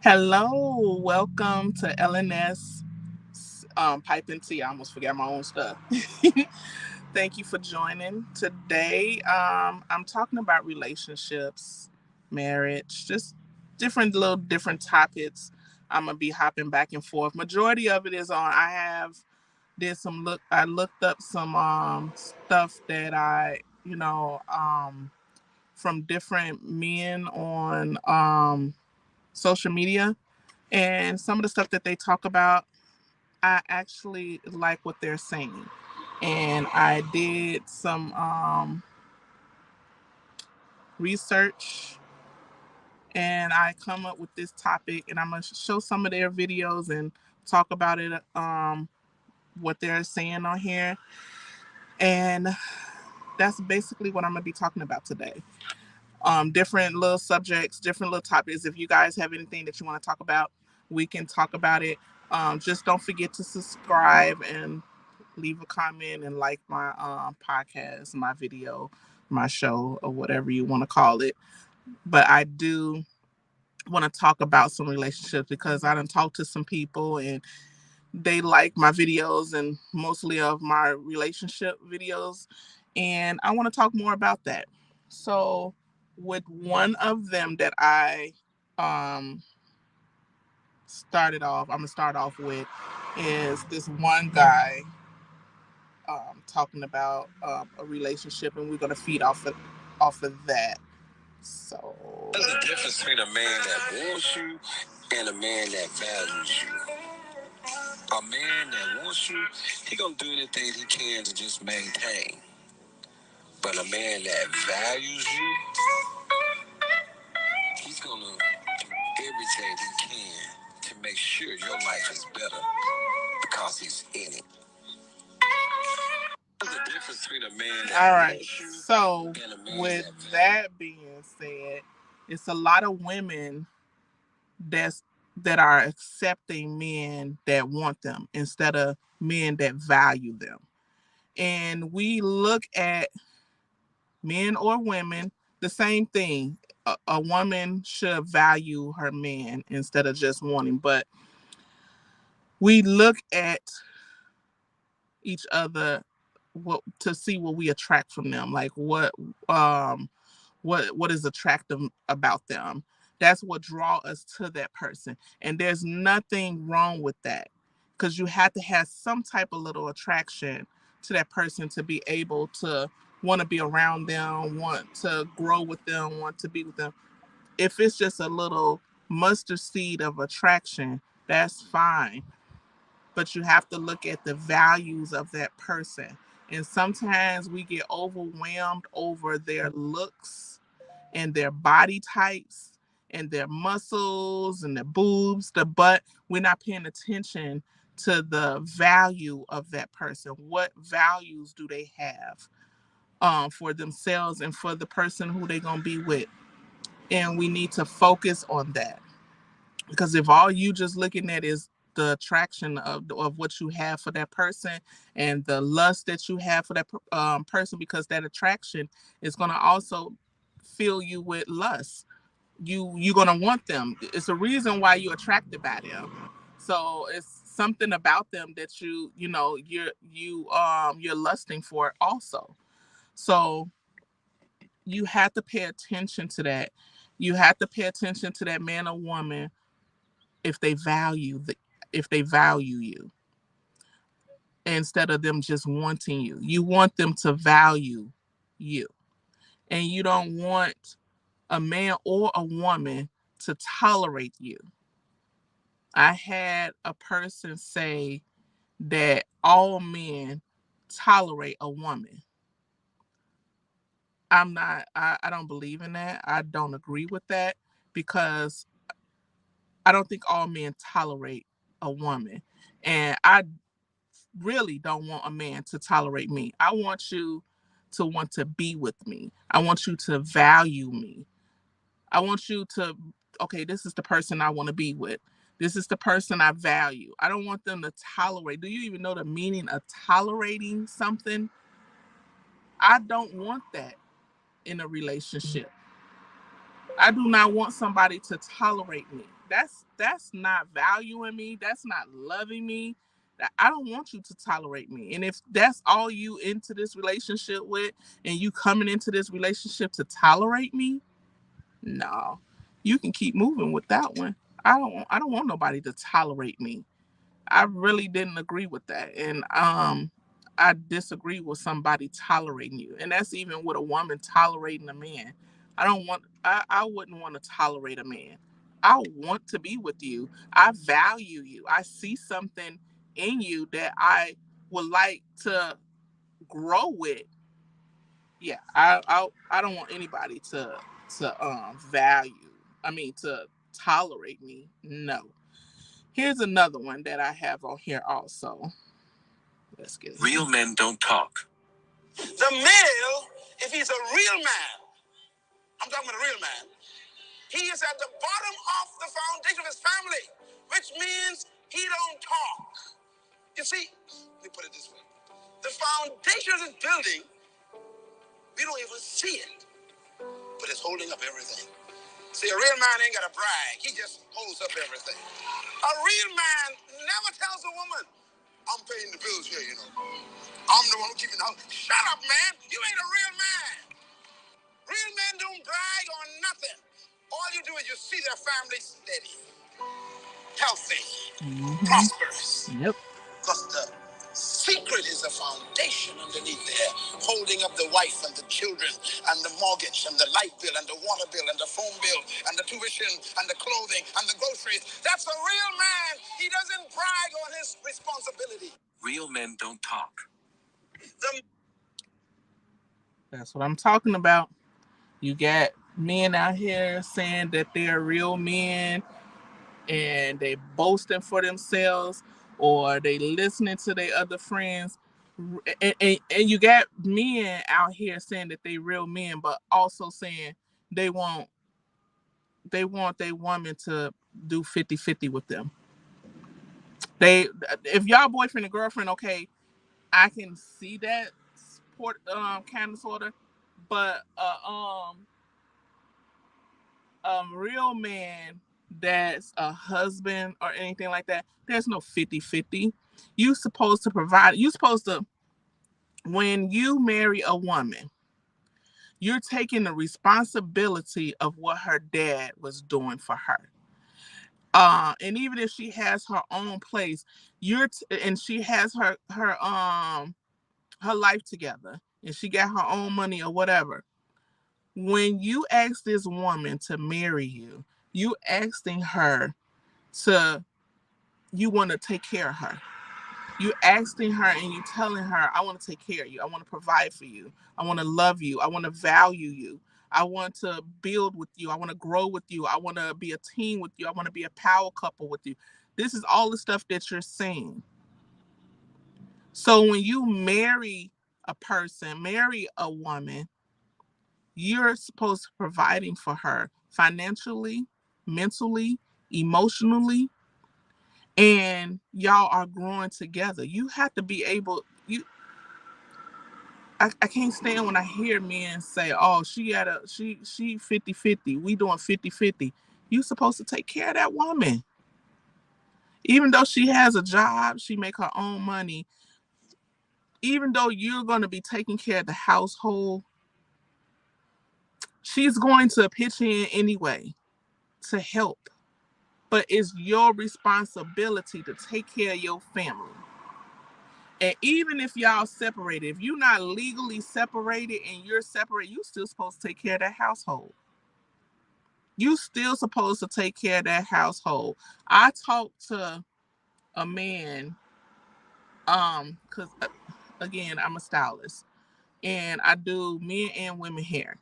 Hello, welcome to LNS Pipe and Tea. I almost forgot my own stuff. Thank you for joining. Today, I'm talking about relationships, marriage, just different topics. I'm gonna be hopping back and forth. Majority of it is on. I looked up some stuff that from different men on social media, and some of the stuff that they talk about, I actually like what they're saying. And I did some research, and I come up with this topic, and I'm going to show some of their videos and talk about it, what they're saying on here. And that's basically what I'm going to be talking about today. Different little subjects, different little topics. If you guys have anything that you want to talk about, we can talk about it. Just don't forget to subscribe and leave a comment and like my podcast, my video, my show, or whatever you want to call it. But I do want to talk about some relationships because I done talked to some people and they like my videos and mostly of my relationship videos. And I want to talk more about that. So, with one of them that I um, I'm gonna start off with is this one guy talking about a relationship, and we're gonna feed off of that. So There's a difference between a man that wants you and a man that values you. A man that wants you, he gonna do anything he can to just maintain. But a man that values you, he's gonna do everything he can to make sure your life is better because he's in it. There's a difference between a man all that right. wants you So and a man with that values that being said, it's a lot of women that's that are accepting men that want them instead of men that value them. And we look at men or women the same thing. A woman should value her man instead of just wanting, but we look at each other what to see what we attract from them, like um what is attractive about them. That's what draw us to that person, and there's nothing wrong with that, because you have to have some type of little attraction to that person to be able to want to be around them, want to grow with them, want to be with them. If it's just a little mustard seed of attraction, that's fine, but you have to look at the values of that person. And sometimes we get overwhelmed over their looks and their body types and their muscles and their boobs, the butt. We're not paying attention to the value of that person. What values do they have for themselves and for the person who they're going to be with? And we need to focus on that. Because if all you just looking at is the attraction of what you have for that person and the lust that you have for that person, because that attraction is going to also fill you with lust. You're going to want them. It's a reason why you're attracted by them. So it's something about them that you're lusting for also. So you have to pay attention to that. You have to pay attention to that man or woman if they value you, instead of them just wanting you. You want them to value you, and you don't want a man or a woman to tolerate you. I had a person say that all men tolerate a woman. I don't believe in that. I don't agree with that, because I don't think all men tolerate a woman. And I really don't want a man to tolerate me. I want you to want to be with me. I want you to value me. I want you to, okay, this is the person I want to be with. This is the person I value. I don't want them to tolerate. Do you even know the meaning of tolerating something? I don't want that in a relationship. I do not want somebody to tolerate me. That's not valuing me. That's not loving me. I don't want you to tolerate me. And if that's all you into this relationship with, and you coming into this relationship to tolerate me, no, you can keep moving with that one. I don't want nobody to tolerate me. I really didn't agree with that. And I disagree with somebody tolerating you. And that's even with a woman tolerating a man. I wouldn't want to tolerate a man. I want to be with you. I value you. I see something in you that I would like to grow with. Yeah, I don't want anybody to value. I mean to tolerate me. No. Here's another one that I have on here also. Let's get it. Real men don't talk. The male, if he's a real man, I'm talking about a real man, he is at the bottom of the foundation of his family, which means he don't talk. You see, let me put it this way. The foundation of this building, we don't even see it, but it's holding up everything. See, a real man ain't got to brag. He just holds up everything. A real man never tells a woman, I'm paying the bills here, you know. I'm the one who keeping the house. Shut up, man. You ain't a real man. Real men don't brag on nothing. All you do is you see their family steady, healthy, prosperous. Yep. Because the secret is the foundation underneath there, holding up the wife and the children and the mortgage and the light bill and the water bill and the phone bill and the tuition and the clothing and the groceries. That's a real man. He doesn't brag on his responsibility. Real men don't talk. That's what I'm talking about. You got men out here saying that they're real men and they boasting for themselves or they listening to their other friends. And you got men out here saying that they real men, but also saying they want they want their woman to do 50-50 with them. They if y'all boyfriend and girlfriend, okay, I can see that support kind of sort of, but real man that's a husband or anything like that, there's no 50-50. You supposed to provide, you supposed to, when you marry a woman, you're taking the responsibility of what her dad was doing for her. And even if she has her own place, and she has her life together and she got her own money or whatever. When you ask this woman to marry you, you asking her to, you want to take care of her. You asking her and you telling her, I want to take care of you. I want to provide for you. I want to love you. I want to value you. I want to build with you. I want to grow with you. I want to be a team with you. I want to be a power couple with you. This is all the stuff that you're saying. So when you marry a person, marry a woman, you're supposed to providing for her financially, mentally, emotionally, and y'all are growing together. You have to be able you I can't stand when I hear men say, oh, she 50-50. We doing 50-50. You supposed to take care of that woman. Even though she has a job, she make her own money. Even though you're going to be taking care of the household, she's going to pitch in anyway to help. But it's your responsibility to take care of your family. And even if y'all separated, if you're not legally separated and you're separate, you still supposed to take care of that household. You still supposed to take care of that household. I talked to a man, because again, I'm a stylist and I do men and women hair.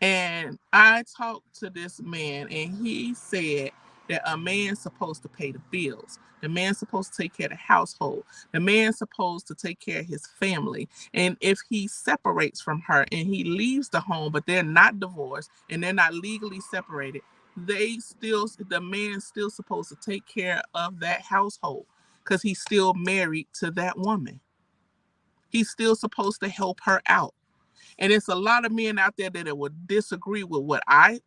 And I talked to this man, and he said that a man's supposed to pay the bills. The man's supposed to take care of the household. The man's supposed to take care of his family. And if he separates from her and he leaves the home, but they're not divorced and they're not legally separated, the man's still supposed to take care of that household because he's still married to that woman. He's still supposed to help her out. And it's a lot of men out there that would disagree with what I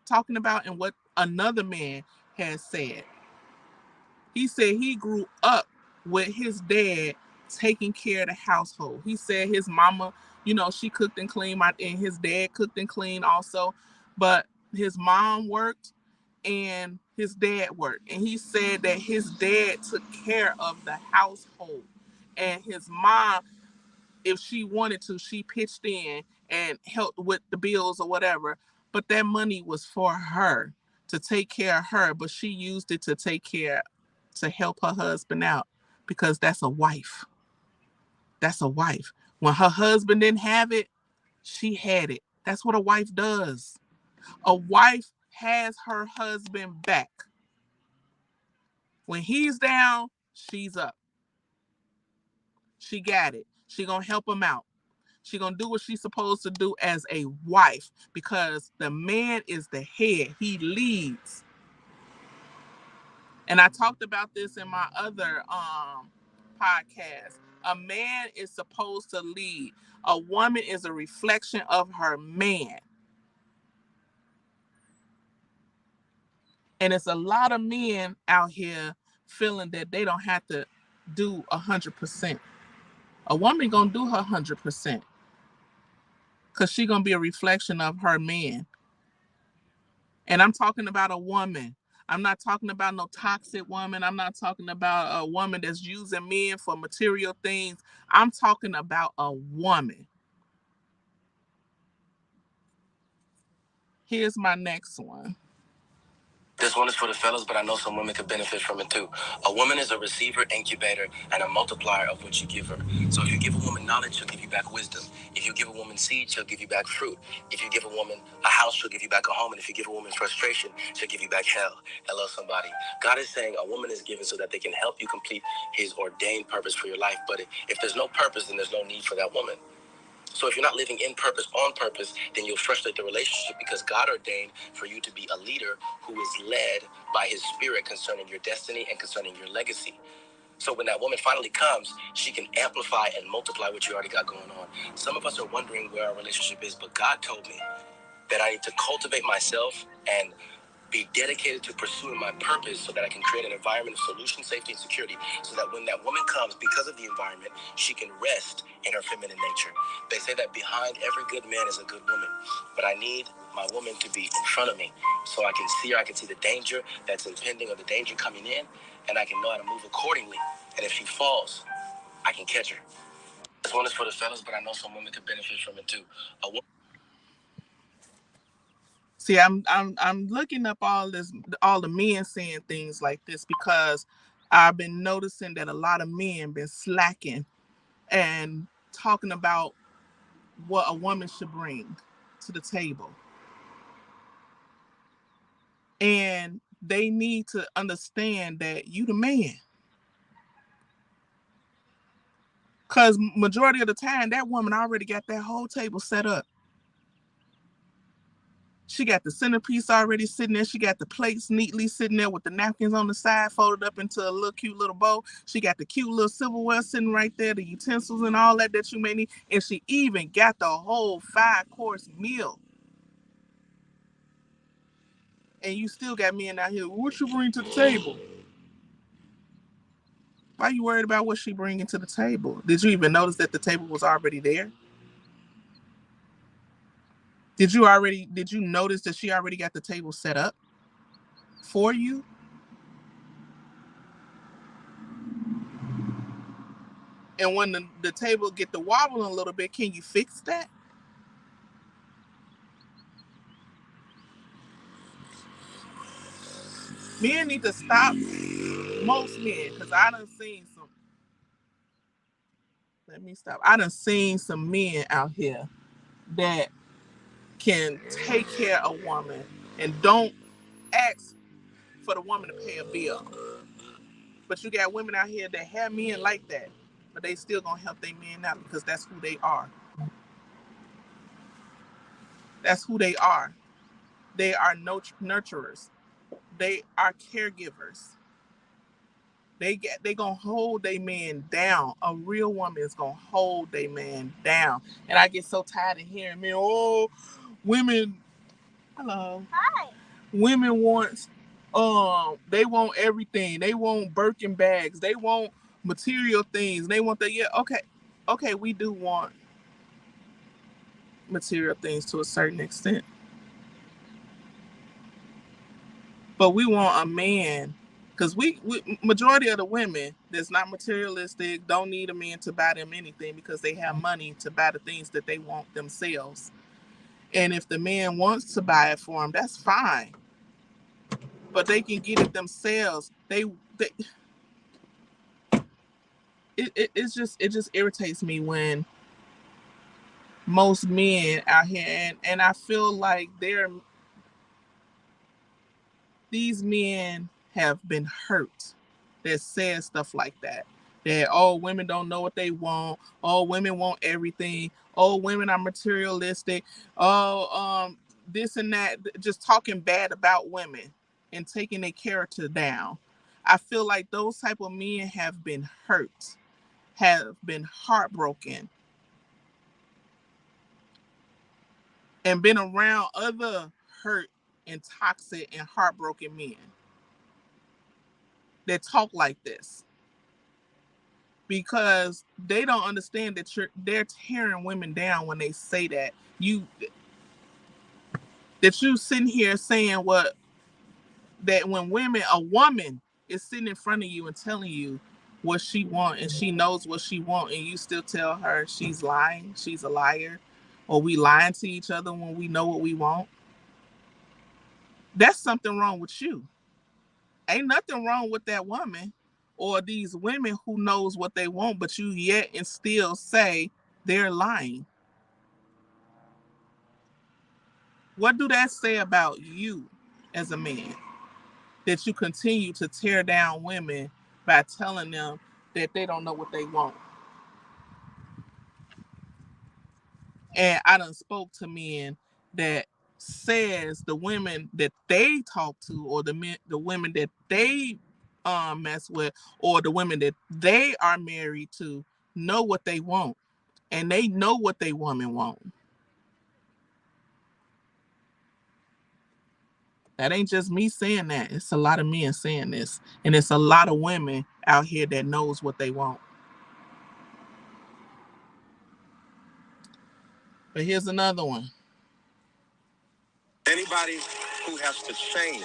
talking about and what another man has said. He said he grew up with his dad taking care of the household. He said his mama, she cooked and cleaned, and his dad cooked and cleaned also. But his mom worked and his dad worked. And he said that his dad took care of the household. And his mom, if she wanted to, she pitched in and helped with the bills or whatever. But that money was for her to take care of her, but she used it to help her husband out because that's a wife. That's a wife. When her husband didn't have it, she had it. That's what a wife does. A wife has her husband back. When he's down, she's up. She got it. She gonna help him out. She gonna do what she's supposed to do as a wife because the man is the head. He leads. And I talked about this in my other podcast. A man is supposed to lead. A woman is a reflection of her man. And it's a lot of men out here feeling that they don't have to do 100%. A woman gonna do her 100% because she gonna be a reflection of her man. And I'm talking about a woman. I'm not talking about no toxic woman. I'm not talking about a woman that's using men for material things. I'm talking about a woman. Here's my next one. This one is for the fellas, but I know some women could benefit from it too. A woman is a receiver, incubator, and a multiplier of what you give her. So if you give a woman knowledge, she'll give you back wisdom. If you give a woman seed, she'll give you back fruit. If you give a woman a house, she'll give you back a home. And if you give a woman frustration, she'll give you back hell. Hello, somebody. God is saying a woman is given so that they can help you complete his ordained purpose for your life. But if there's no purpose, then there's no need for that woman. So if you're not living in purpose, on purpose, then you'll frustrate the relationship because God ordained for you to be a leader who is led by his spirit concerning your destiny and concerning your legacy. So when that woman finally comes, she can amplify and multiply what you already got going on. Some of us are wondering where our relationship is, but God told me that I need to cultivate myself and be dedicated to pursuing my purpose so that I can create an environment of solution, safety, and security so that when that woman comes, because of the environment, she can rest in her feminine nature. They say that behind every good man is a good woman, but I need my woman to be in front of me so I can see her, I can see the danger that's impending or the danger coming in, and I can know how to move accordingly. And if she falls, I can catch her. This one is for the fellas, but I know some women could benefit from it too. See, I'm looking up all the men saying things like this because I've been noticing that a lot of men been slacking and talking about what a woman should bring to the table. And they need to understand that you the man. Cause majority of the time that woman already got that whole table set up. She got the centerpiece already sitting there. She got the plates neatly sitting there with the napkins on the side folded up into a little cute little bowl. She got the cute little silverware sitting right there, the utensils and all that you may need. And she even got the whole 5-course meal. And you still got men out here, what you bring to the table? Why are you worried about what she bringing to the table? Did you even notice that the table was already there? Did you notice that she already got the table set up for you? And when the table get to wobbling a little bit, can you fix that? Men need to stop. Most men, because I done seen some. Let me stop. I done seen some men out here that can take care of a woman and don't ask for the woman to pay a bill. But you got women out here that have men like that, but they still gonna help their men out because that's who they are. That's who they are. They are nurturers. They are caregivers. They gonna hold their man down. A real woman is gonna hold their man down. And I get so tired of hearing women, hello. Hi. Women want They want everything. They want Birkin bags. They want material things. They want the yeah. Okay, okay. We do want material things to a certain extent, but we want a man because we majority of the women that's not materialistic don't need a man to buy them anything because they have money to buy the things that they want themselves. And if the man wants to buy it for them, that's fine. But they can get it themselves. They it just irritates me when most men out here and I feel like these men have been hurt that says stuff like that. That oh women don't know what they want. Oh women want everything. Oh women are materialistic. Oh this and that. Just talking bad about women and taking their character down. I feel like those type of men have been hurt, have been heartbroken, and been around other hurt and toxic and heartbroken men that talk like this because they don't understand that they're tearing women down when they say that you sitting here saying what that when a woman is sitting in front of you and telling you what she want and she knows what she want and you still tell her she's lying, she's a liar, or we lying to each other when we know what we want. That's something wrong with you. Ain't nothing wrong with that woman or these women who knows what they want, but you yet and still say they're lying. What do that say about you as a man? That you continue to tear down women by telling them that they don't know what they want. And I done spoke to men that says the women that they talk to or the women that they mess with or the women that they are married to know what they want and they know what they woman want. That ain't just me saying that. It's a lot of men saying this. And it's a lot of women out here that knows what they want. But here's another one. Anybody who has to change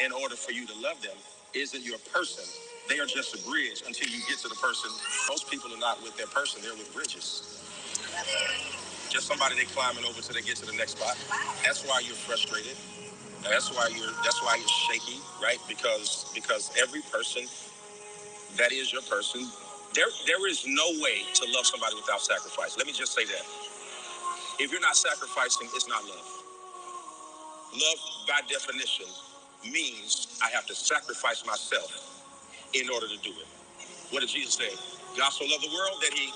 in order for you to love them isn't your person. They are just a bridge until you get to the person. Most people are not with their person, they're with bridges. Just somebody they climbing over till they get to the next spot. That's why you're frustrated. That's why you're shaky, right? Because every person that is your person, there is no way to love somebody without sacrifice. Let me just say that. If you're not sacrificing, it's not love. Love, by definition, means I have to sacrifice myself in order to do it. What did Jesus say? God so loved the world that he.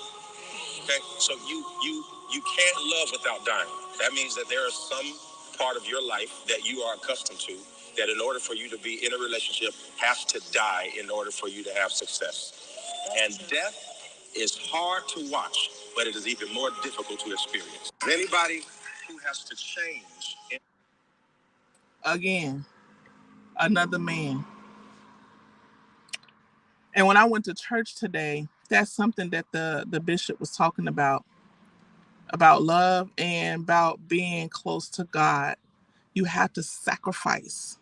Okay, so you can't love without dying. That means that there is some part of your life that you are accustomed to that in order for you to be in a relationship has to die in order for you to have success. And death is hard to watch, but it is even more difficult to experience. Anybody who has to change. Again, another man. And when I went to church today, that's something that the bishop was talking about love and about being close to God. You have to sacrifice.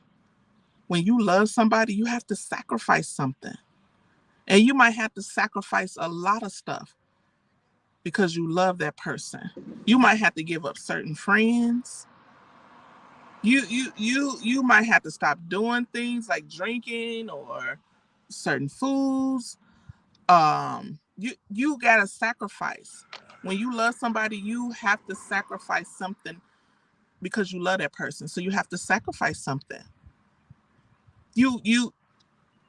When you love somebody, you have to sacrifice something. And you might have to sacrifice a lot of stuff because you love that person. You might have to give up certain friends. You might have to stop doing things like drinking or certain foods. You gotta sacrifice. When you love somebody, you have to sacrifice something because you love that person. So you have to sacrifice something. You you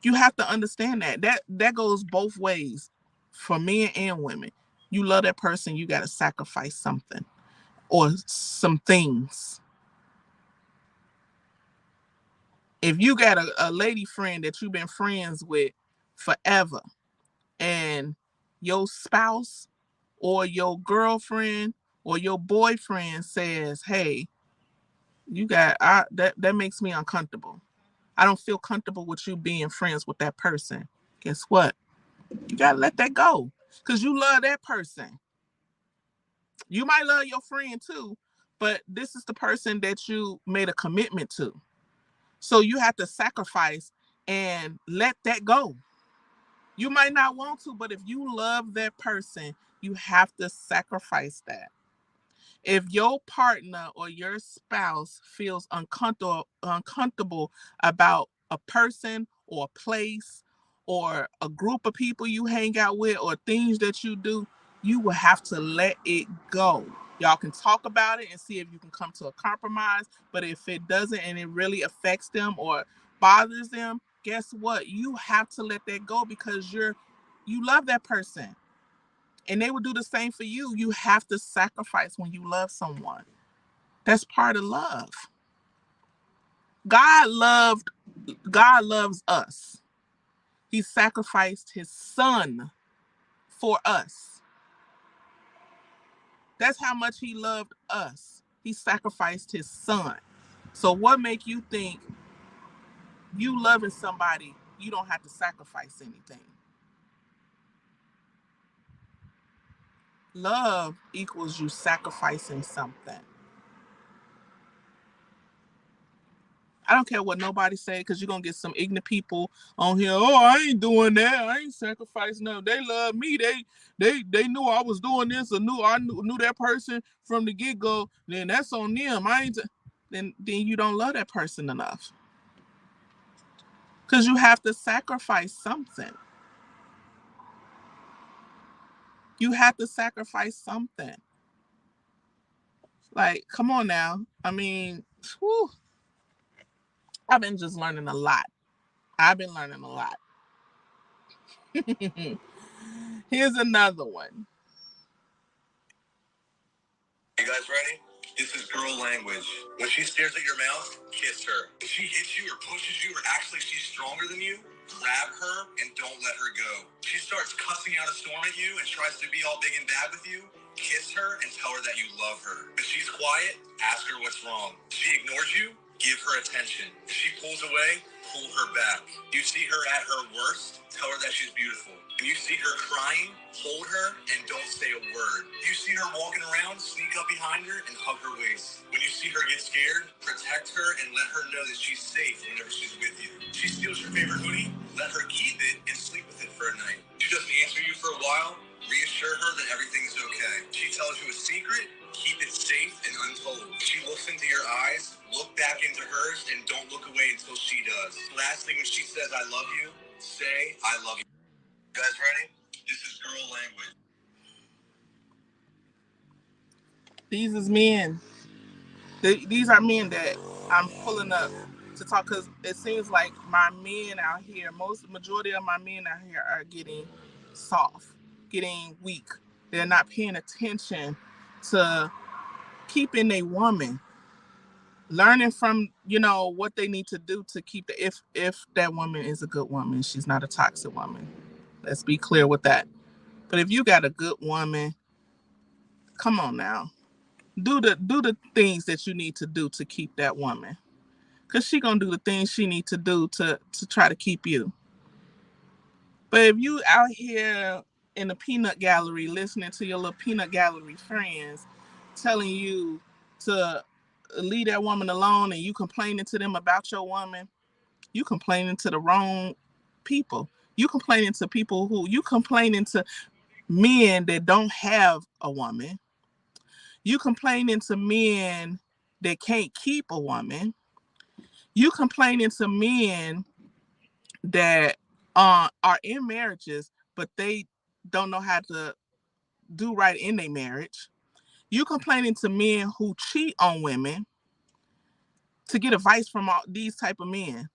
you have to understand that. That goes both ways for men and women. You love that person, you gotta sacrifice something or some things. If you got a lady friend that you've been friends with forever and your spouse or your girlfriend or your boyfriend says, "Hey, that makes me uncomfortable. I don't feel comfortable with you being friends with that person. Guess what? You gotta let that go. Cause you love that person. You might love your friend too, but this is the person that you made a commitment to. So you have to sacrifice and let that go. You might not want to, but if you love that person, you have to sacrifice that. If your partner or your spouse feels uncomfortable about a person or a place or a group of people you hang out with or things that you do, you will have to let it go. Y'all can talk about it and see if you can come to a compromise. But if it doesn't and it really affects them or bothers them, guess what? You have to let that go because you love that person and they will do the same for you. You have to sacrifice when you love someone. That's part of love. God loved God loves us. He sacrificed his son for us. That's how much he loved us. He sacrificed his son. So what make you think you loving somebody you don't have to sacrifice anything? Love equals you sacrificing something. I don't care what nobody say because you're gonna get some ignorant people on here. Oh, I ain't doing that. I ain't sacrificing them. They love me. They knew I was doing this or knew that person from the get go. Then that's on them. I ain't. Then you don't love that person enough because you have to sacrifice something. You have to sacrifice something. Like, come on now. I mean, whew, I've been just learning a lot. I've been learning a lot. Here's another one. You guys ready? This is girl language. When she stares at your mouth, kiss her. If she hits you or pushes you or acts like she's stronger than you, grab her and don't let her go. She starts cussing out a storm at you and tries to be all big and bad with you. Kiss her and tell her that you love her. If she's quiet, ask her what's wrong. If she ignores you, give her attention. If she pulls away, pull her back. You see her at her worst, tell her that she's beautiful. When you see her crying, hold her and don't say a word. You see her walking around, sneak up behind her and hug her waist. When you see her get scared, protect her and let her know that she's safe whenever she's with you. She steals your favorite hoodie, let her keep it and sleep with it for a night. She doesn't answer you for a while, reassure her that everything's okay. She tells you a secret, keep it safe and untold. She looks into your eyes, look back into hers, and don't look away until she does. Lastly, when she says, I love you, say, I love you. You guys ready? This is girl language. These is men. These are men that I'm pulling up to talk because it seems like my men out here, most majority of my men out here are getting soft, getting weak. They're not paying attention to keeping a woman, learning from what they need to do to keep the if that woman is a good woman, she's not a toxic woman. Let's be clear with that. But if you got a good woman, come on now, do the things that you need to do to keep that woman because she gonna do the things she need to do to try to keep you. But if you out here in the peanut gallery listening to your little peanut gallery friends telling you to leave that woman alone and you complaining to them about your woman, you complaining to the wrong people. You complaining to men that don't have a woman. You complaining to men that can't keep a woman. You complaining to men that are in marriages, but they don't know how to do right in their marriage. You complaining to men who cheat on women to get advice from all these type of men.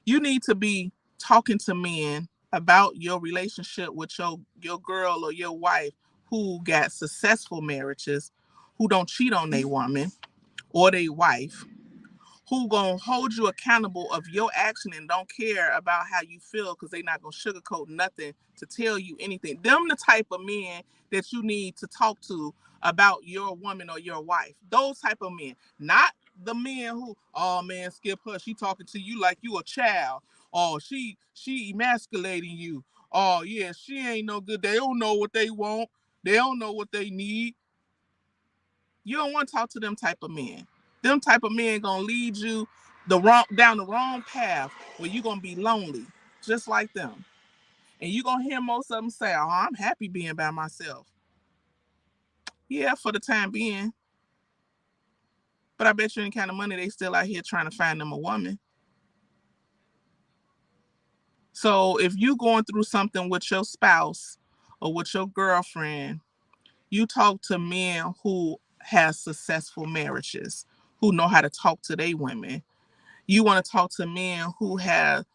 You need to be talking to men about your relationship with your girl or your wife who got successful marriages, who don't cheat on their woman or their wife, who gonna hold you accountable of your action and don't care about how you feel because they not gonna sugarcoat nothing to tell you anything. Them the type of men that you need to talk to about your woman or your wife. Those type of men, not the men who, oh man, skip her. She talking to you like you a child. Oh, she emasculating you. Oh yeah, she ain't no good. They don't know what they want. They don't know what they need. You don't want to talk to them type of men. Them type of men gonna lead you down the wrong path where you gonna be lonely, just like them. And you gonna hear most of them say, "Oh, I'm happy being by myself." Yeah, for the time being. But I bet you any kind of money they still out here trying to find them a woman. So if you going through something with your spouse or with your girlfriend, you talk to men who has successful marriages, who know how to talk to their women. You want to talk to men who have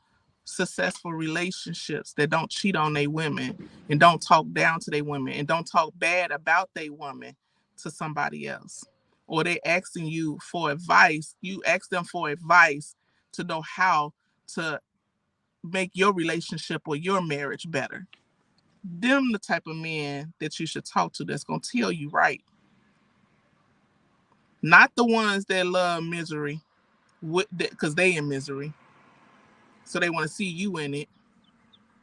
successful relationships that don't cheat on their women and don't talk down to their women and don't talk bad about their woman to somebody else. Or they asking you for advice. You ask them for advice to know how to make your relationship or your marriage better. Them the type of men that you should talk to that's gonna tell you right. Not the ones that love misery because they in misery. So they want to see you in it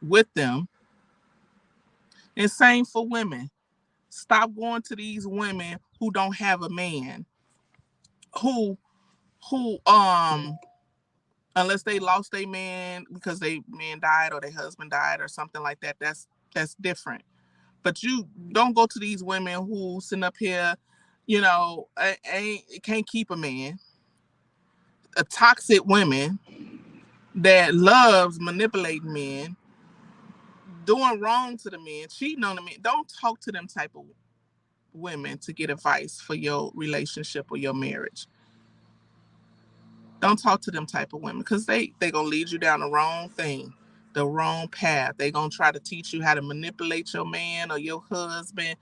with them. And same for women. Stop going to these women who don't have a man, who who unless they lost their man because they man died or their husband died or something like that. That's different. But you don't go to these women who sitting up here, ain't can't keep a man. A toxic women that loves manipulating men, doing wrong to the men, cheating on the men. Don't talk to them type of women to get advice for your relationship or your marriage. Don't talk to them type of women because they gonna lead you down the wrong thing, the wrong path. They gonna try to teach you how to manipulate your man or your husband,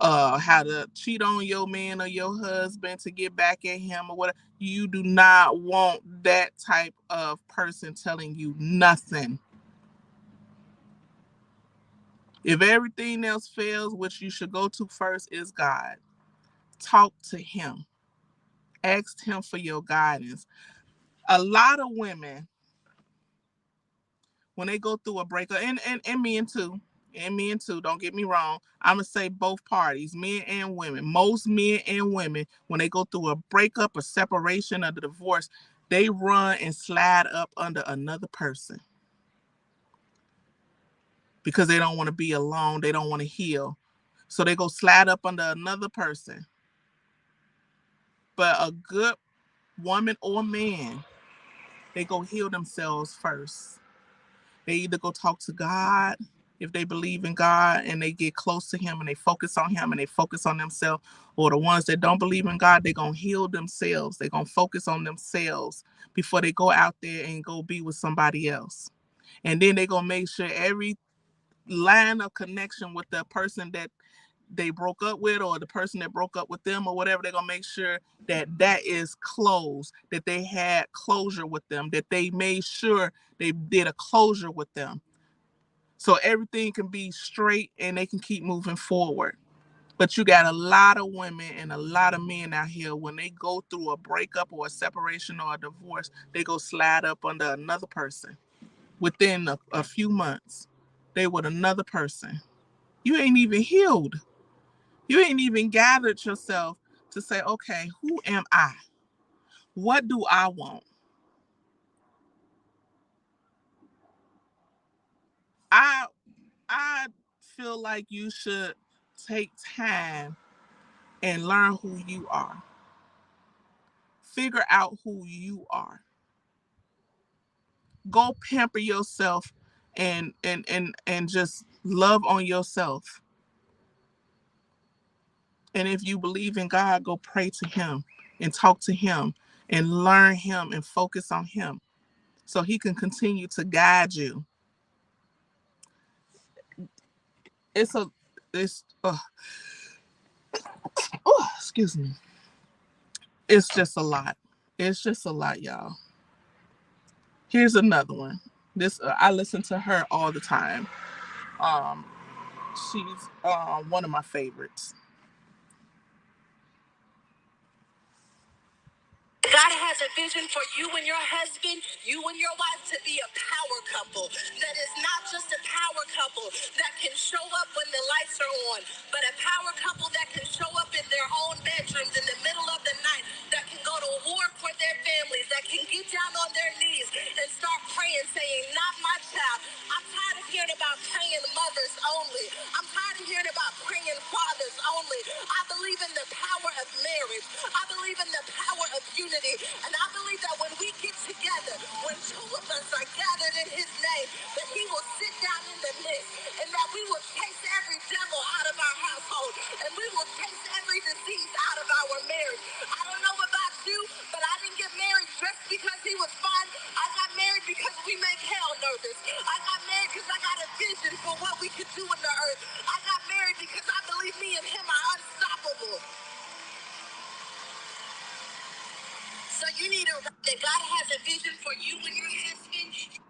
how to cheat on your man or your husband to get back at him or whatever. You do not want that type of person telling you nothing. If everything else fails, which you should go to first is God. Talk to him. Ask him for your guidance. A lot of women, when they go through a breakup, and men too, don't get me wrong. I'm gonna say both parties, men and women. Most men and women, when they go through a breakup, a separation, or the divorce, they run and slide up under another person because they don't want to be alone. They don't want to heal. So they go slide up under another person. But a good woman or man, they go heal themselves first. They either go talk to God if they believe in God and they get close to him and they focus on him and they focus on themselves, or the ones that don't believe in God, they're going to heal themselves. They're going to focus on themselves before they go out there and go be with somebody else. And then they're going to make sure every line of connection with the person that they broke up with or the person that broke up with them or whatever, they're going to make sure that that is closed, that they had closure with them, that they made sure they did a closure with them, so everything can be straight and they can keep moving forward. But you got a lot of women and a lot of men out here, when they go through a breakup or a separation or a divorce, they go slide up under another person within a few months. They with another person. You ain't even healed. You ain't even gathered yourself to say, okay, who am I? What do I want? I I feel like you should take time and learn who you are. Figure out who you are. Go pamper yourself and just love on yourself. And if you believe in God, go pray to him and talk to him and learn him and focus on him so he can continue to guide you. It's a it's excuse me. It's just a lot. It's just a lot, y'all. Here's another one. This I listen to her all the time. Um, she's one of my favorites. a vision for you and your husband, you and your wife, to be a power couple. That is not just a power couple that can show up when the lights are on, but a power couple that can show up in their own bedrooms in the middle of the night, that can go to war for their families, that can get down on their knees and start praying, saying, not my child. I'm tired of hearing about praying mothers only. I'm tired of hearing about praying fathers only. I believe in the power of marriage. I believe in the power of unity. And I believe that when we get together, when two of us are gathered in his name, that he will sit down in the midst and that we will chase every devil out of our household and we will chase every disease out of our marriage. I don't know about you, but I didn't get married just because he was fun. I got married because we make hell nervous. I got married because I got a vision for what we could do in the earth. I got married because I believe me and him are unstoppable. So you need to write that God has a vision for you and your husband.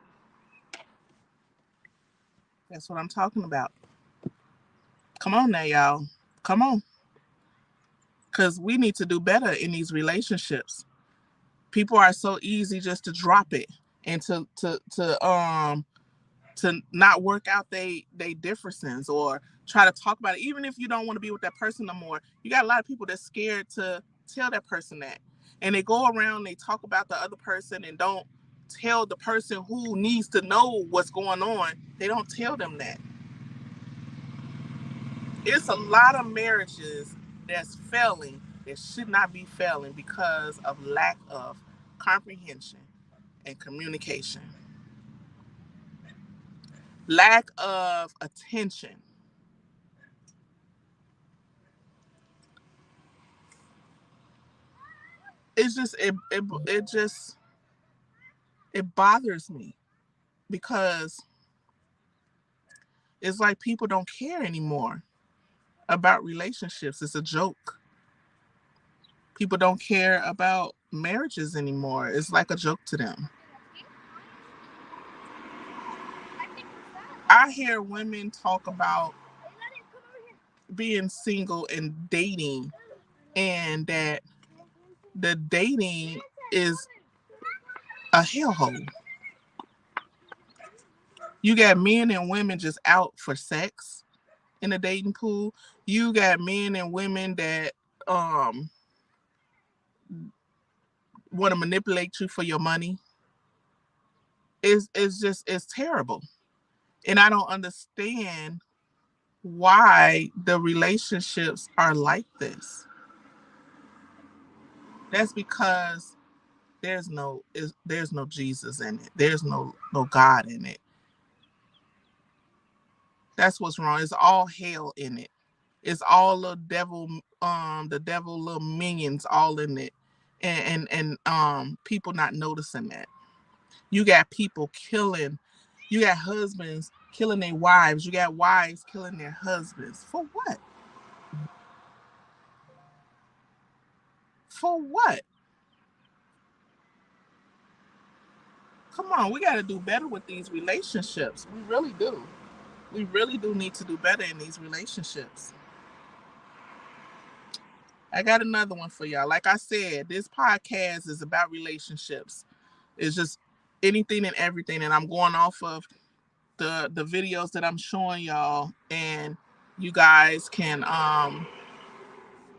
That's what I'm talking about. Come on now, y'all. Come on. Because we need to do better in these relationships. People are so easy just to drop it and to not work out they differences or try to talk about it. Even if you don't want to be with that person no more, you got a lot of people that's scared to tell that person that. And they go around, they talk about the other person and don't tell the person who needs to know what's going on. They don't tell them that. It's a lot of marriages that's failing that should not be failing because of lack of comprehension and communication, lack of attention. It's just it just it bothers me because it's like people don't care anymore about relationships. It's a joke. People don't care about marriages anymore. It's like a joke to them. I hear women talk about being single and dating, and that the dating is a hellhole. You got men and women just out for sex in the dating pool. You got men and women that um want to manipulate you for your money. It's just it's terrible. And I don't understand why the relationships are like this. That's because there's no Jesus in it. There's no God in it. That's what's wrong. It's all hell in it. It's all the devil little minions all in it. And people not noticing that. You got people killing, you got husbands killing their wives, you got wives killing their husbands. For what? For what? Come on, we got to do better with these relationships. We really do. We really do need to do better in these relationships. I got another one for y'all. Like I said, this podcast is about relationships. It's just anything and everything, and I'm going off of the videos that I'm showing y'all, and you guys can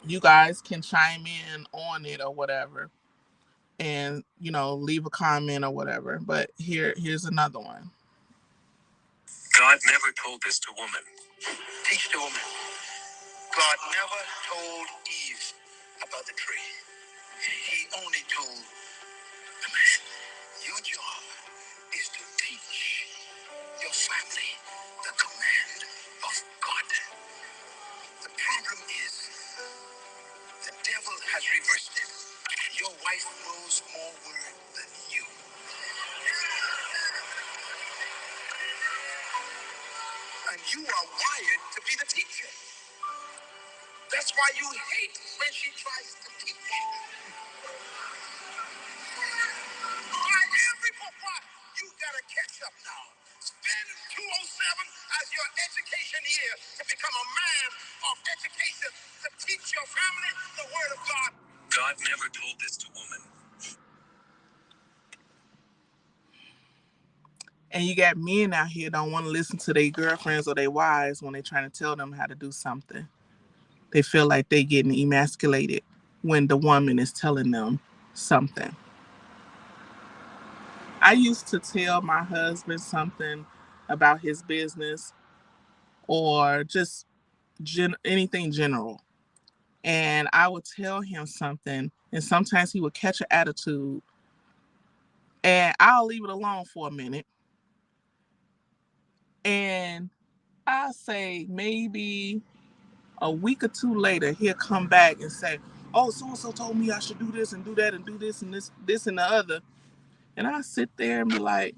you guys can chime in on it or whatever, and leave a comment or whatever. But here's another one. God never told this to woman. Teach the woman. God never told Eve about the tree. He only told the man. Your job is to teach your family the command of God. The problem is the devil has reversed it. Your wife knows more word than you. And you are wired to be the teacher. That's why you hate when she tries to teach. You gotta catch up now. Spend 207 as your education year to become a man of education to teach your family the word of God. God never told this to woman. And you got men out here don't want to listen to their girlfriends or their wives when they're trying to tell them how to do something. They feel like they getting emasculated when the woman is telling them something. I used to tell my husband something about his business or just anything general. And I would tell him something, and sometimes he would catch an attitude, and I'll leave it alone for a minute. And I say maybe a week or two later, he'll come back and say, "Oh, so and so told me I should do this and do that and do this and this and the other." And I sit there and be like,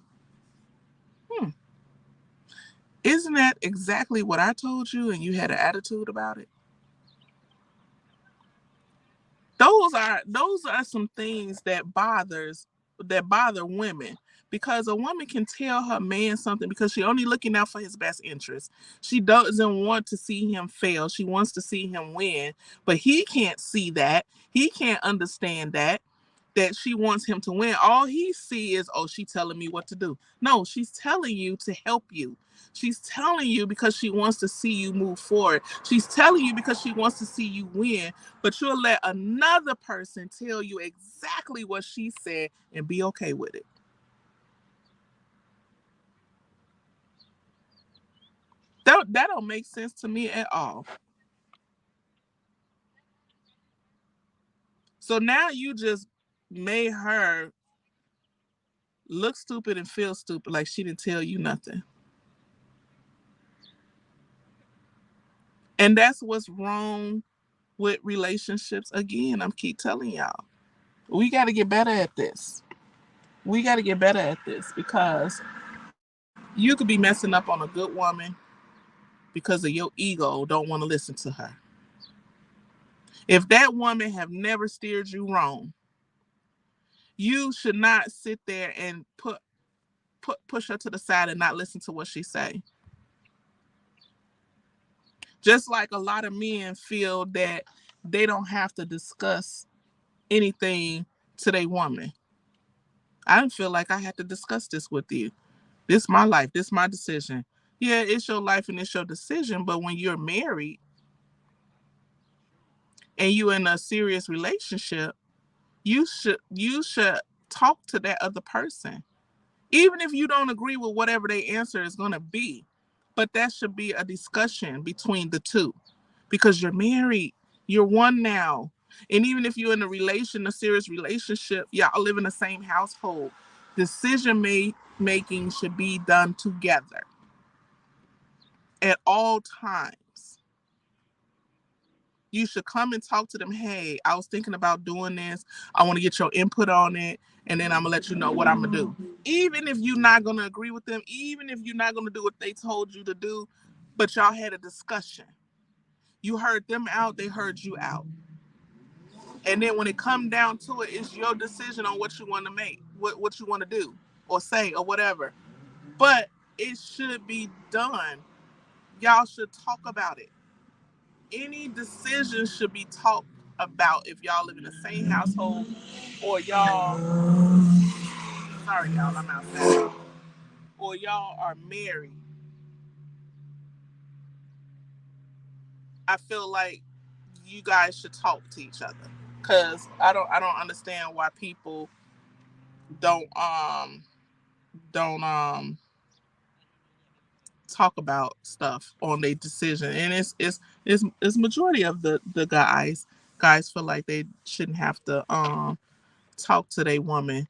"Hmm, isn't that exactly what I told you?" And you had an attitude about it. Those are some things that bother women, because a woman can tell her man something because she only looking out for his best interest. She doesn't want to see him fail. She wants to see him win, but he can't see that. He can't understand that she wants him to win. All he see is, oh, she telling me what to do. No, she's telling you to help you. She's telling you because she wants to see you move forward. She's telling you because she wants to see you win. But you'll let another person tell you exactly what she said and be okay with it. That don't make sense to me at all. So now you just made her look stupid and feel stupid, like she didn't tell you nothing. And that's what's wrong with relationships. Again, I'm keep telling y'all, we got to get better at this. We got to get better at this, because you could be messing up on a good woman because of your ego don't want to listen to her. If that woman have never steered you wrong, you should not sit there and push her to the side and not listen to what she say. Just like a lot of men feel that they don't have to discuss anything to their woman. I don't feel like I have to discuss this with you. This is my life. This is my decision. Yeah, it's your life and it's your decision. But when you're married and you're in a serious relationship, you should talk to that other person, even if you don't agree with whatever their answer is going to be. But that should be a discussion between the two, because you're married. You're one now. And even if you're in a serious relationship, y'all live in the same household. Making should be done together at all times. You should come and talk to them. Hey, I was thinking about doing this. I want to get your input on it. And then I'm going to let you know what I'm going to do. Even if you're not going to agree with them, even if you're not going to do what they told you to do, but y'all had a discussion. You heard them out, they heard you out. And then when it come down to it, it's your decision on what you want to make, what you want to do or say or whatever. But it should be done. Y'all should talk about it. Any decision should be talked about if y'all live in the same household, or sorry y'all, I'm outside, or y'all are married. I feel like you guys should talk to each other, because I don't understand why people don't don't talk about stuff on their decision. And it's majority of the guys feel like they shouldn't have to talk to their woman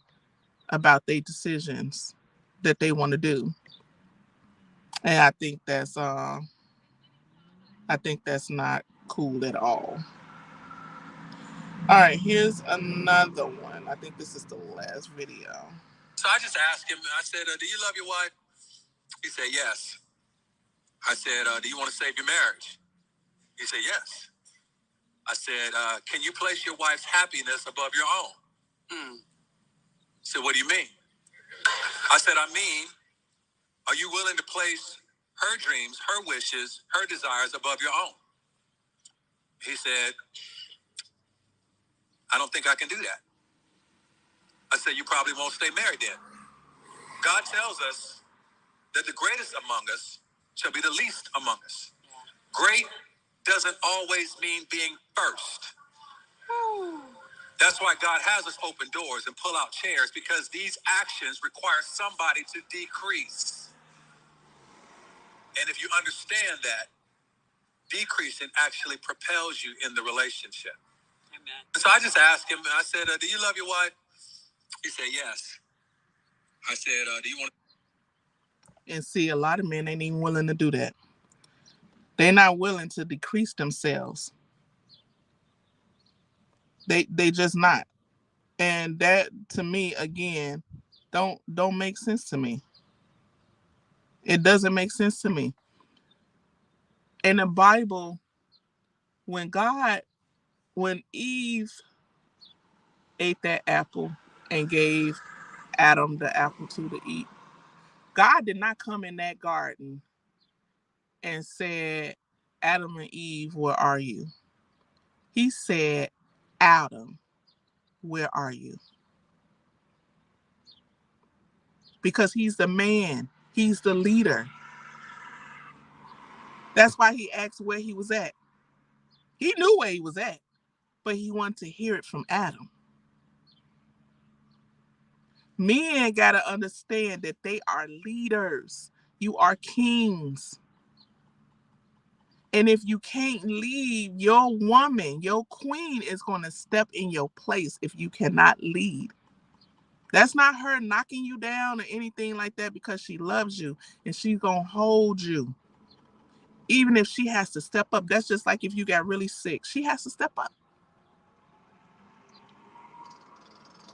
about their decisions that they want to do. And I think that's not cool at all. All right, here's another one. I think this is the last video. So I just asked him, I said, do you love your wife? He said, yes. I said, do you want to save your marriage? He said, yes. I said, can you place your wife's happiness above your own? He said, what do you mean? I said, I mean, are you willing to place her dreams, her wishes, her desires above your own? He said, I don't think I can do that. I said, you probably won't stay married then. God tells us that the greatest among us shall be the least among us. Great doesn't always mean being first. That's why God has us open doors and pull out chairs, because these actions require somebody to decrease. And if you understand that, decreasing actually propels you in the relationship. Amen. So I just asked him, I said, do you love your wife? He said, yes. I said, do you want to... And see, a lot of men ain't even willing to do that. They're not willing to decrease themselves. They just not. And that, to me, again, don't make sense to me. It doesn't make sense to me. In the Bible, when Eve ate that apple and gave Adam the apple to eat, God did not come in that garden and said, Adam and Eve, where are you? He said, Adam, where are you? Because he's the man. He's the leader. That's why he asked where he was at. He knew where he was at, but he wanted to hear it from Adam. Men got to understand that they are leaders. You are kings. And if you can't lead, your woman, your queen is going to step in your place if you cannot lead. That's not her knocking you down or anything like that, because she loves you and she's going to hold you. Even if she has to step up, that's just like if you got really sick. She has to step up.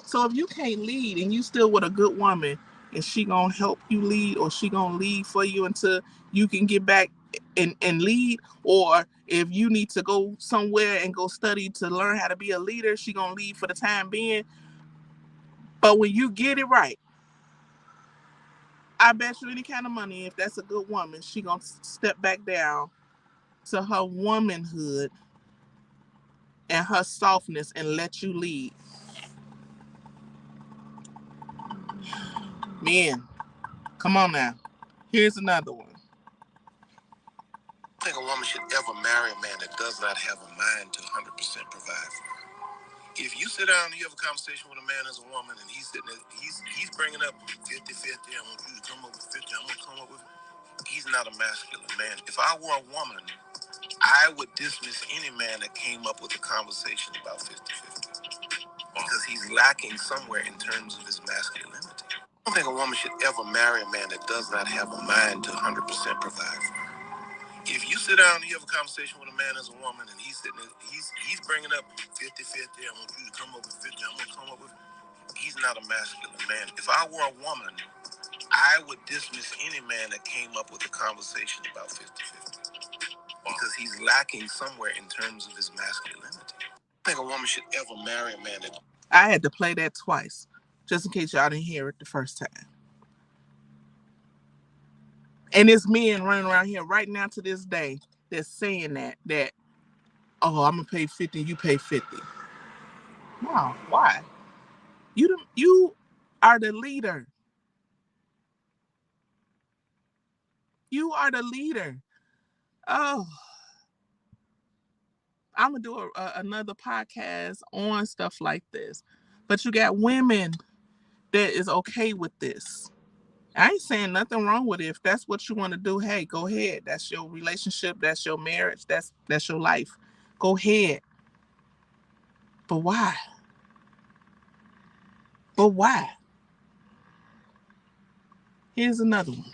So if you can't lead and you still with a good woman and she gonna help you lead, or she gonna lead for you until you can get back and lead, or if you need to go somewhere and go study to learn how to be a leader, she gonna lead for the time being. But when you get it right, I bet you any kind of money, if that's a good woman, she gonna step back down to her womanhood and her softness and let you lead. Men, come on now. Here's another one. I think a woman should ever marry a man that does not have a mind to 100% provide for her. If you sit down and you have a conversation with a man as a woman, and he's sitting there, he's bringing up 50-50, I want you to come up with 50, I'm going to come up with... He's not a masculine man. If I were a woman, I would dismiss any man that came up with a conversation about 50-50, because he's lacking somewhere in terms of his masculinity. I don't think a woman should ever marry a man that does not have a mind to 100% provide for her. If you sit down and you have a conversation with a man as a woman, and he's sitting there, he's bringing up 50-50, I want you to come up with 50, I'm going to come up with... He's not a masculine man. If I were a woman, I would dismiss any man that came up with a conversation about 50-50, because he's lacking somewhere in terms of his masculinity. I think a woman should ever marry a man that... I had to play that twice, just in case y'all didn't hear it the first time. And it's men running around here right now to this day that's saying that, oh, I'm going to pay 50, you pay 50. No, why? You are the leader. You are the leader. Oh, I'm going to do another podcast on stuff like this. But you got women that is okay with this. I ain't saying nothing wrong with it. If that's what you want to do, hey, go ahead. That's your relationship. That's your marriage. That's your life. Go ahead. But why? But why? Here's another one.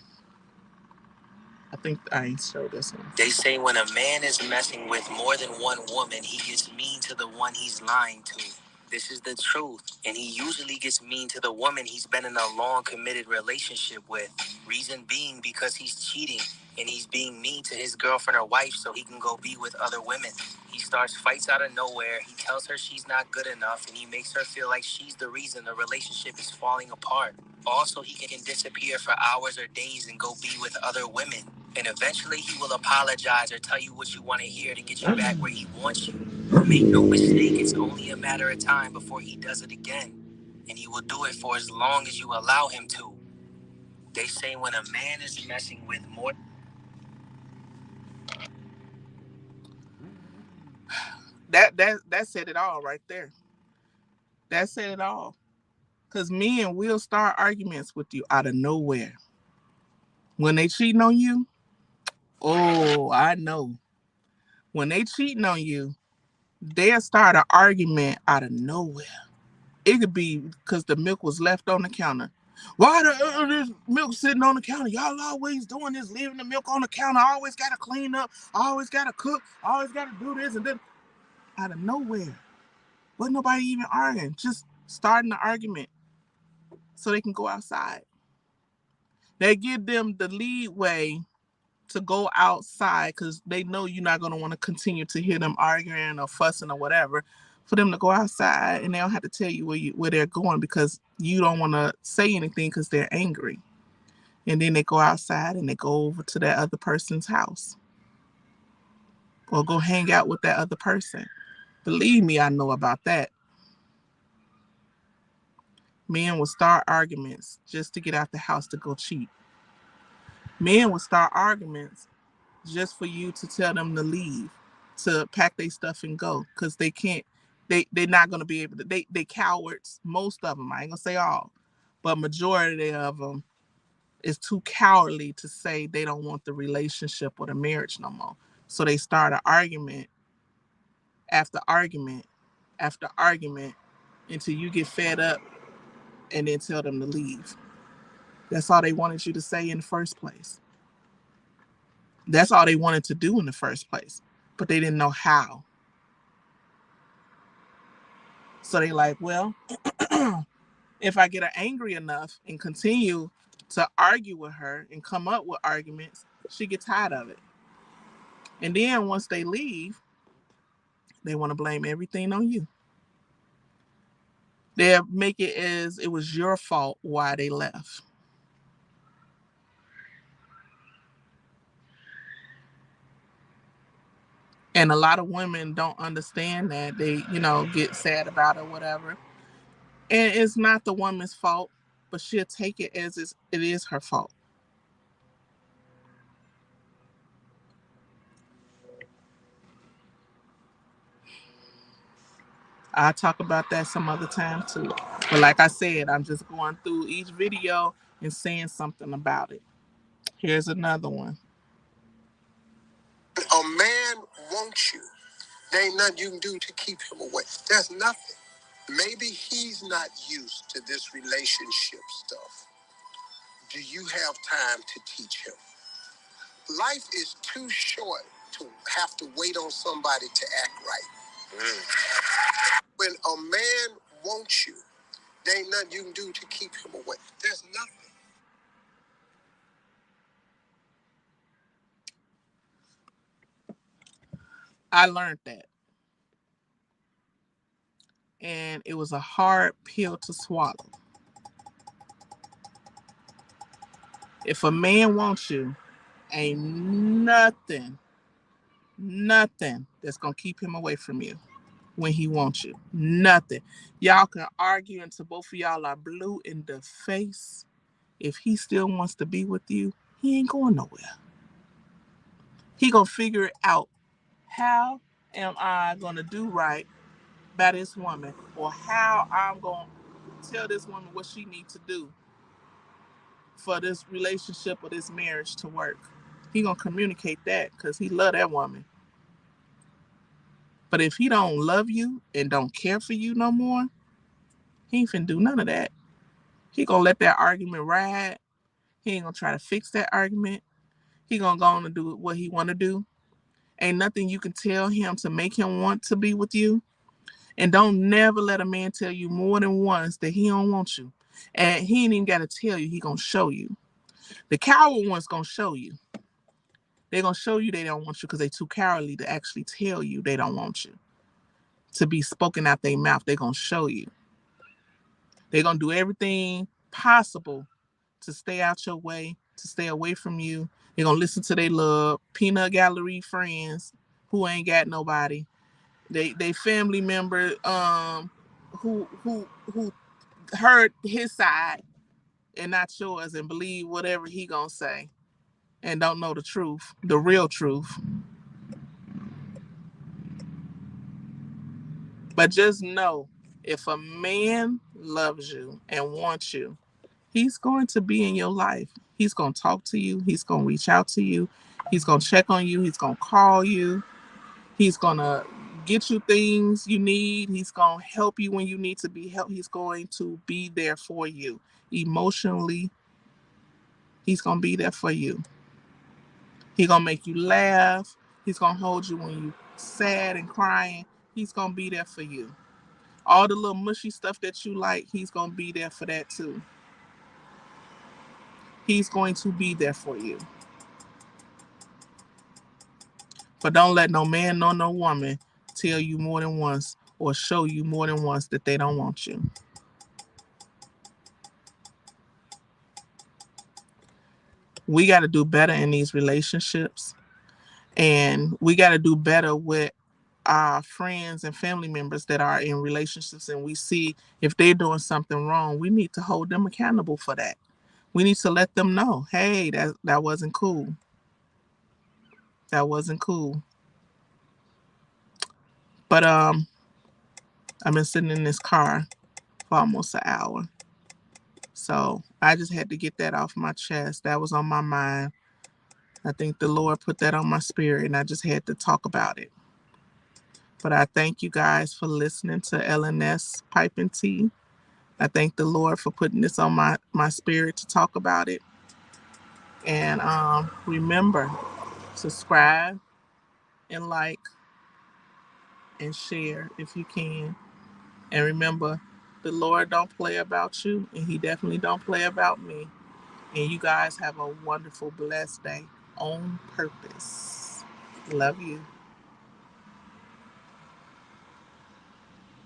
I think I ain't showed this one. They say when a man is messing with more than one woman, he gets mean to the one he's lying to. This is the truth. And he usually gets mean to the woman he's been in a long committed relationship with. Reason being because he's cheating and he's being mean to his girlfriend or wife so he can go be with other women. He starts fights out of nowhere. He tells her she's not good enough and he makes her feel like she's the reason the relationship is falling apart. Also, he can disappear for hours or days and go be with other women. And eventually he will apologize or tell you what you want to hear to get you back where he wants you. Make no mistake, it's only a matter of time before he does it again. And he will do it for as long as you allow him to. They say when a man is messing with more. That said it all right there. That said it all. Cause men will start arguments with you out of nowhere. When they cheating on you, oh, I know. When they cheating on you, they'll start an argument out of nowhere. It could be because the milk was left on the counter. Why this milk sitting on the counter? Y'all always doing this, leaving the milk on the counter. I always gotta clean up. I always gotta cook. I always gotta do this and then out of nowhere. Wasn't nobody even arguing, just starting the argument so they can go outside. They give them the leeway to go outside because they know you're not going to want to continue to hear them arguing or fussing or whatever. For them to go outside and they don't have to tell you where they're going because you don't want to say anything because they're angry. And then they go outside and they go over to that other person's house or go hang out with that other person. Believe me, I know about that. Men will start arguments just to get out the house to go cheat. Men will start arguments just for you to tell them to leave, to pack their stuff and go, because they can't. They're not gonna be able to. They cowards. Most of them. I ain't gonna say all, but majority of them is too cowardly to say they don't want the relationship or the marriage no more. So they start an argument after argument after argument until you get fed up and then tell them to leave. That's all they wanted you to say in the first place. That's all they wanted to do in the first place, but they didn't know how. So they like, well, if I get her angry enough and continue to argue with her and come up with arguments, she gets tired of it. And then once they leave, they want to blame everything on you. They'll make it as it was your fault why they left. And a lot of women don't understand that. They, get sad about it or whatever. And it's not the woman's fault, but she'll take it as it is her fault. I'll talk about that some other time too. But like I said, I'm just going through each video and saying something about it. Here's another one. A man wants you. There ain't nothing you can do to keep him away. There's nothing. Maybe he's not used to this relationship stuff. Do you have time to teach him? Life is too short to have to wait on somebody to act right. When a man wants you, there ain't nothing you can do to keep him away. There's nothing. I learned that. And it was a hard pill to swallow. If a man wants you, ain't nothing that's going to keep him away from you when he wants you. Nothing. Y'all can argue until both of y'all are blue in the face. If he still wants to be with you, he ain't going nowhere. He gonna figure it out. How am I gonna do right by this woman, or how I'm gonna tell this woman what she needs to do for this relationship or this marriage to work? He gonna communicate that because he love that woman. But if he don't love you and don't care for you no more, he ain't finna do none of that. He gonna let that argument ride. He ain't gonna try to fix that argument. He gonna go on and do what he wanna do. Ain't nothing you can tell him to make him want to be with you. And don't never let a man tell you more than once that he don't want you. And he ain't even got to tell you, he gonna show you. The coward one's gonna show you. They're gonna show you they don't want you because they too cowardly to actually tell you they don't want you. To be spoken out their mouth, they're gonna show you. They're gonna do everything possible to stay out your way, to stay away from you. They're gonna listen to their love, peanut gallery friends who ain't got nobody. They family member who heard his side and not yours, and believe whatever he gonna say and don't know the truth, the real truth. But just know, if a man loves you and wants you, he's going to be in your life. He's going to talk to you. He's going to reach out to you. He's going to check on you. He's going to call you. He's going to get you things you need. He's going to help you when you need to be helped. He's going to be there for you. Emotionally, he's going to be there for you. He's going to make you laugh. He's going to hold you when you're sad and crying. He's going to be there for you. All the little mushy stuff that you like, he's going to be there for that too. He's going to be there for you. But don't let no man nor no woman tell you more than once or show you more than once that they don't want you. We got to do better in these relationships, and we got to do better with our friends and family members that are in relationships, and we see if they're doing something wrong, we need to hold them accountable for that. We need to let them know, hey, that wasn't cool. That wasn't cool. But I've been sitting in this car for almost an hour. So I just had to get that off my chest. That was on my mind. I think the Lord put that on my spirit, and I just had to talk about it. But I thank you guys for listening to LNS Pipe and Tea. I thank the Lord for putting this on my spirit to talk about it. And remember, subscribe and like and share if you can. And remember, the Lord don't play about you, and He definitely don't play about me. And you guys have a wonderful, blessed day on purpose. Love you.